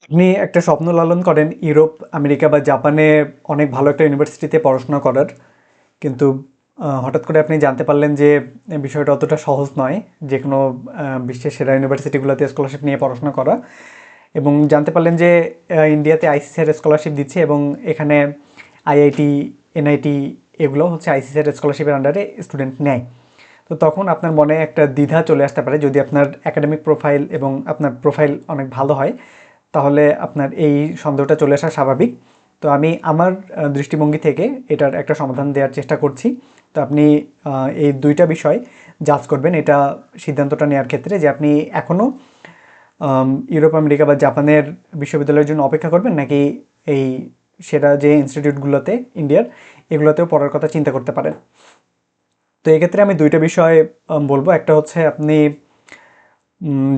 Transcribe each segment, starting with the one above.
আপনি একটা স্বপ্ন লালন করেন ইউরোপ, আমেরিকা বা জাপানে অনেক ভালো একটা ইউনিভার্সিটিতে পড়াশোনা করার। কিন্তু হঠাৎ করে আপনি জানতে পারলেন যে বিষয়টা অতটা সহজ নয় যে কোনো বিশ্বের সেরা ইউনিভার্সিটিগুলোতে স্কলারশিপ নিয়ে পড়াশোনা করা। এবং জানতে পারলেন যে ইন্ডিয়াতে আইসিসিআর স্কলারশিপ দিচ্ছে এবং এখানে আইআইটি, এনআইটি এগুলো হচ্ছে আইসিসিআর স্কলারশিপের আন্ডারে স্টুডেন্ট নেয়। তো তখন আপনার মনে একটা দ্বিধা চলে আসতে পারে। যদি আপনার একাডেমিক প্রোফাইল এবং আপনার প্রোফাইল অনেক ভালো হয়, তাহলে আপনার এই সন্দেহটা চলে আসা স্বাভাবিক। তো আমি আমার দৃষ্টিভঙ্গি থেকে এটার একটা সমাধান দেওয়ার চেষ্টা করছি। তো আপনি এই দুইটা বিষয় জাজ করবেন এটা সিদ্ধান্তটা নেওয়ার ক্ষেত্রে, যে আপনি এখনও ইউরোপ, আমেরিকা বা জাপানের বিশ্ববিদ্যালয়ের জন্য অপেক্ষা করবেন, নাকি এই সেরা যে ইনস্টিটিউটগুলোতে ইন্ডিয়ার এগুলোতেও পড়ার কথা চিন্তা করতে পারেন। তো এক্ষেত্রে আমি দুইটা বিষয় বলবো। একটা হচ্ছে আপনি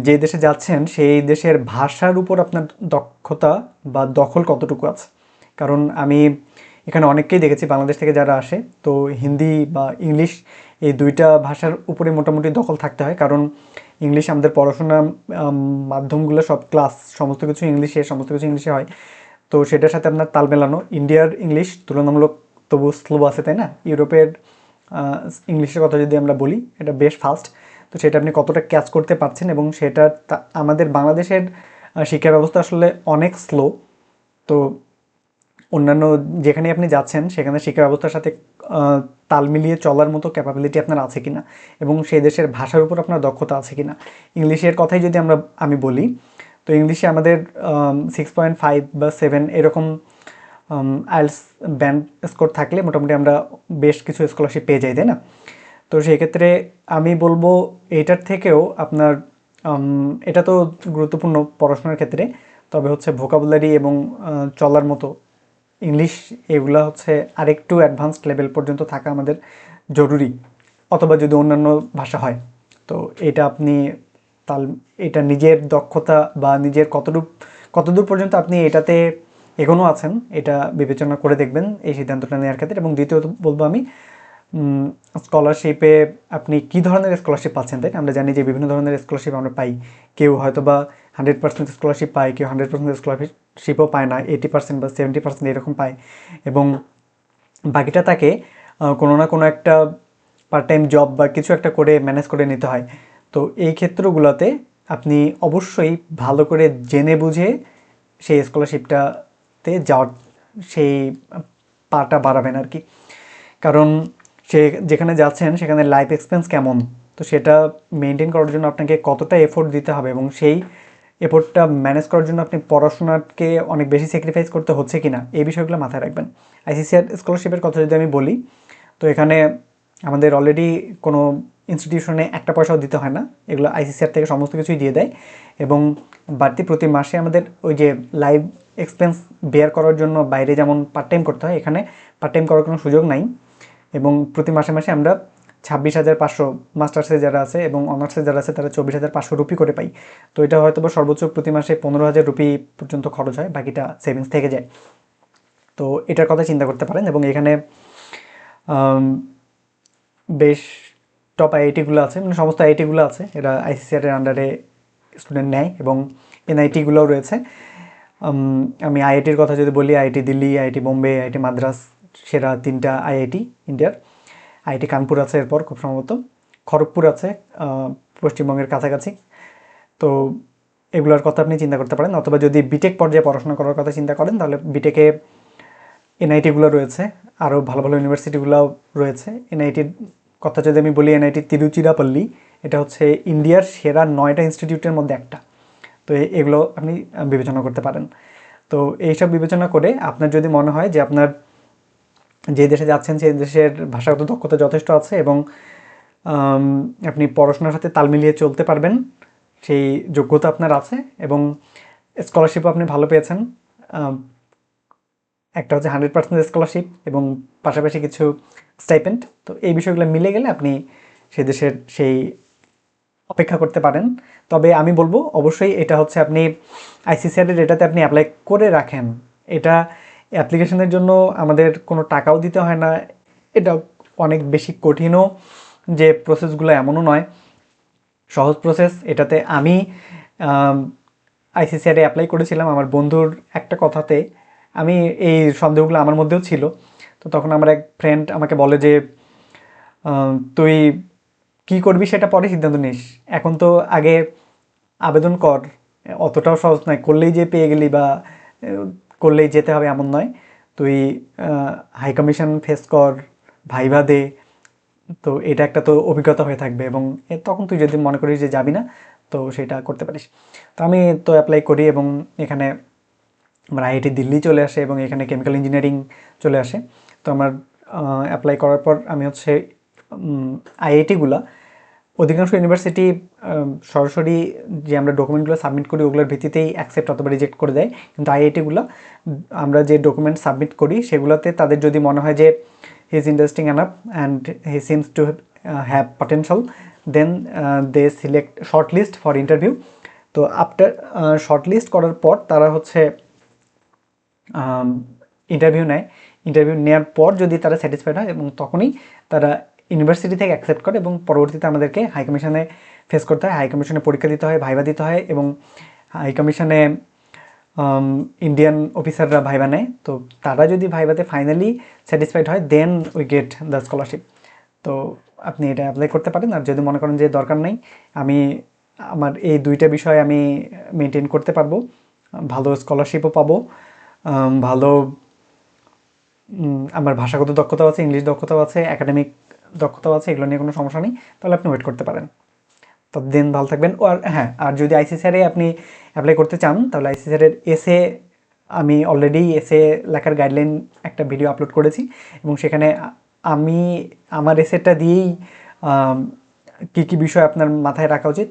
যে দেশে যাচ্ছেন সেই দেশের ভাষার উপর আপনার দক্ষতা বা দখল কতটুকু আছে। কারণ আমি এখানে অনেককেই দেখেছি বাংলাদেশ থেকে যারা আসে, তো হিন্দি বা ইংলিশ এই দুইটা ভাষার উপরে মোটামুটি দখল থাকতে হয়। কারণ ইংলিশ আমাদের পড়াশোনা মাধ্যমগুলো সব ক্লাস সমস্ত কিছু ইংলিশে হয়। তো সেটার সাথে আপনার তাল মেলানো, ইন্ডিয়ার ইংলিশ তুলনামূলক তবু স্লো আছে, তাই না? ইউরোপের ইংলিশের কথা যদি আমরা বলি, এটা বেশ ফাস্ট। তো সেটা আপনি কতটা ক্যাচ করতে পারছেন, এবং সেটা আমাদের বাংলাদেশের শিক্ষা ব্যবস্থা আসলে অনেক স্লো। তো অন্যান্য যেখানে আপনি যাচ্ছেন সেখানে শিক্ষা ব্যবস্থার সাথে তাল মিলিয়ে চলার মতো ক্যাপাবিলিটি আপনার আছে কিনা, এবং সেই দেশের ভাষার উপর আপনার দক্ষতা আছে কিনা। ইংলিশের কথাই যদি আমি বলি, তো ইংলিশে আমাদের 6.5 বা 7 এরকম আইএলস ব্যান্ড স্কোর থাকলে মোটামুটি আমরা বেশ কিছু স্কলারশিপ পেয়ে যাই, তাই না? তো সেই ক্ষেত্রে আমি বলবো এইটার থেকেও আপনার এটা তো গুরুত্বপূর্ণ পড়াশোনার ক্ষেত্রে, তবে হচ্ছে ভোকাবুলারি এবং চলার মতো ইংলিশ, এগুলা হচ্ছে আরেকটু অ্যাডভান্সড লেভেল পর্যন্ত থাকা আমাদের জরুরি। অথবা যদি অন্যান্য ভাষা হয়, তো এটা আপনি তাল এটা নিজের দক্ষতা বা নিজের কতদূর পর্যন্ত আপনি এটাতে এগোনো আছেন, এটা বিবেচনা করে দেখবেন এই সিদ্ধান্তটা নেওয়ার ক্ষেত্রে। এবং দ্বিতীয়ত বলবো আমি, স্কলারশিপে আপনি কী ধরনের স্কলারশিপ পাচ্ছেন, তাই না? আমরা জানি যে বিভিন্ন ধরনের স্কলারশিপ আমরা পাই। কেউ হয়তো বা 100% স্কলারশিপ পায়, কেউ 100% স্কলারশিপও পায় না, 80% বা 70% এরকম পায়। এবং বাকিটা তাকে কোনো না কোনো একটা পার্ট টাইম জব বা কিছু একটা করে ম্যানেজ করে নিতে হয়। তো এই ক্ষেত্রগুলোতে আপনি অবশ্যই ভালো করে জেনে বুঝে সেই স্কলারশিপটাতে যাওয়ার সেই পাটা বাড়াবেন আর কি। কারণ সে যেখানে যাচ্ছেন সেখানে লাইফ এক্সপেন্স কেমন, তো সেটা মেনটেন করার জন্য আপনাকে কতটা এফোর্ট দিতে হবে, এবং সেই এফোর্টটা ম্যানেজ করার জন্য আপনি পড়াশোনাকে অনেক বেশি স্যাক্রিফাইস করতে হচ্ছে কিনা, এই বিষয়গুলো মাথায় রাখবেন। আইসিসিআর স্কলারশিপের কথা যদি আমি বলি, তো এখানে আমাদের অলরেডি কোনো ইনস্টিটিউশনে একটা পয়সাও দিতে হয় না, এগুলো আইসিসিআর থেকে সমস্ত কিছুই দিয়ে দেয়। এবং বাড়তি প্রতি মাসে আমাদের ওই যে লাইভ এক্সপেন্স বেয়ার করার জন্য বাইরে যেমন পার্ট টাইম করতে হয়, এখানে পার্ট টাইম করার কোনো সুযোগ নাই। এবং প্রতি মাসে মাসে আমরা 26,500, মাস্টার্সে যারা আছে এবং অনার্সে যারা আছে তারা 24,500 রুপি করে পাই। তো এটা হয়তো বা সর্বোচ্চ প্রতি মাসে 15,000 রুপি পর্যন্ত খরচ হয়, বাকিটা সেভিংস থেকে যায়। তো এটার কথা চিন্তা করতে পারেন। এবং এখানে বেশ টপ আইআইটিগুলো আছে, মানে সমস্ত আইআইটিগুলো আছে, এরা আইসিসিআর আন্ডারে স্টুডেন্ট নেয়। এবং এনআইটিগুলোও রয়েছে। আমি আইআইটির কথা যদি বলি, IIT Delhi, IIT Bombay, IIT Madras সেরা 3টা আইআইটি ইন্ডিয়ার। আইআইটি কানপুর আছে এরপর খুব সম্ভবত, খড়গপুর আছে পশ্চিমবঙ্গের কাছাকাছি। তো এগুলোর কথা আপনি চিন্তা করতে পারেন। অথবা যদি বিটেক পর্যায়ে পড়াশোনা করার কথা চিন্তা করেন, তাহলে বিটেকে এনআইটিগুলো রয়েছে, আরও ভালো ভালো ইউনিভার্সিটিগুলোও রয়েছে। এনআইটির কথা যদি আমি বলি, এনআইটি তিরুচিরাপল্লী, এটা হচ্ছে ইন্ডিয়ার সেরা 9টা ইনস্টিটিউটের মধ্যে একটা। তো এগুলো আপনি বিবেচনা করতে পারেন। তো এইসব বিবেচনা করে আপনার যদি মনে হয় যে আপনার যে দেশে যাচ্ছেন সেই দেশের ভাষাগত দক্ষতা যথেষ্ট আছে, এবং আপনি পড়াশোনার সাথে তাল মিলিয়ে চলতে পারবেন, সেই যোগ্যতা আপনার আছে, এবং স্কলারশিপও আপনি ভালো পেয়েছেন, একটা হচ্ছে 100% স্কলারশিপ এবং পাশাপাশি কিছু স্টাইপেন্ড, তো এই বিষয়গুলো মিলে গেলে আপনি সে দেশের সেই অপেক্ষা করতে পারেন। তবে আমি বলবো অবশ্যই এটা হচ্ছে আপনি আইসিসিআরের এটাতে আপনি অ্যাপ্লাই করে রাখেন। এটা অ্যাপ্লিকেশনের জন্য আমাদের কোনো টাকাও দিতে হয় না। এটা অনেক বেশি কঠিনও যে প্রসেসগুলো এমনও নয়, সহজ প্রসেস। এটাতে আমি আইসিসিআরে অ্যাপ্লাই করেছিলাম আমার বন্ধুর একটা কথাতে। আমি এই সন্দেহগুলো আমার মধ্যেও ছিল। তো তখন আমার এক ফ্রেন্ড আমাকে বলে যে তুই কি করবি সেটা পরে সিদ্ধান্ত নিস, এখন তো আগে আবেদন কর। অতটাও সহজ নয়, করলেই যে পেয়ে গেলি বা করলেই যেতে হবে এমন নয়। তুই হাই কমিশন ফেস কর, ভাইভা দে, তো এটা একটা তো অভিজ্ঞতা হয়ে থাকবে। এবং তখন তুই যদি মনে করিস যে যাবি না, তো সেটা করতে পারিস। তো আমি তো অ্যাপ্লাই করি এবং এখানে আমার আইআইটি দিল্লি চলে আসে এবং এখানে কেমিক্যাল ইঞ্জিনিয়ারিং চলে আসে। তো আমার অ্যাপ্লাই করার পর আমি হচ্ছে আইআইটিগুলা, অধিকাংশ ইউনিভার্সিটি সরাসরি যে আমরা ডকুমেন্টগুলো সাবমিট করি ওগুলোর ভিত্তিতেই অ্যাকসেপ্ট অথবা রিজেক্ট করে দেয়। কিন্তু আইআইটিগুলো আমরা যে ডকুমেন্ট সাবমিট করি সেগুলোতে তাদের যদি মনে হয় যে he is interesting enough and he seems to have potential, then they select short list for interview. তো আফটার শর্ট লিস্ট করার পর তারা হচ্ছে ইন্টারভিউ নেয়। ইন্টারভিউ নেওয়ার পর যদি তারা স্যাটিসফাইড হয় এবং তখনই তারা ইউনিভার্সিটি থেকে অ্যাকসেপ্ট করে এবং পরবর্তীতে আমাদেরকে হাই কমিশনে ফেস করতে হয়, হাই কমিশনে পরীক্ষা দিতে হয়, ভাইভা দিতে হয় এবং হাই কমিশনে ইন্ডিয়ান অফিসাররা ভাইভা নেয়। তো তারা যদি ভাইভাতে ফাইনালি স্যাটিসফাইড হয় then we get the scholarship. তো আপনি এটা অ্যাপ্লাই করতে পারেন। আর যদি মনে করেন যে দরকার নেই, আমি আমার এই দুইটা বিষয় আমি মেনটেন করতে পারবো, ভালো স্কলারশিপও পাবো, ভালো আমার ভাষাগত দক্ষতাও আছে, ইংলিশ দক্ষতাও আছে, একাডেমিক দক্ষতাও আছে, এগুলো নিয়ে কোনো সমস্যা নেই, তাহলে আপনি ওয়েট করতে পারেন। ততদিন ভালো থাকবেন। আর হ্যাঁ, আর যদি আইসিসিআরে আপনি অ্যাপ্লাই করতে চান তাহলে আইসিসিআরের এসে, আমি অলরেডি এসে লেখার গাইডলাইন একটা ভিডিও আপলোড করেছি এবং সেখানে আমি আমার এসেটা দিয়েই কী কী বিষয় আপনার মাথায় রাখা উচিত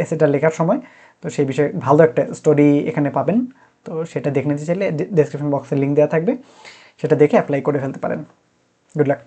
এসেটা লেখার সময়, তো সেই বিষয়ে ভালো একটা স্টোরি এখানে পাবেন। তো সেটা দেখে নিতে চাইলে ডেসক্রিপশন বক্সে লিঙ্ক দেওয়া থাকবে, সেটা দেখে অ্যাপ্লাই করে ফেলতে পারেন। Good luck.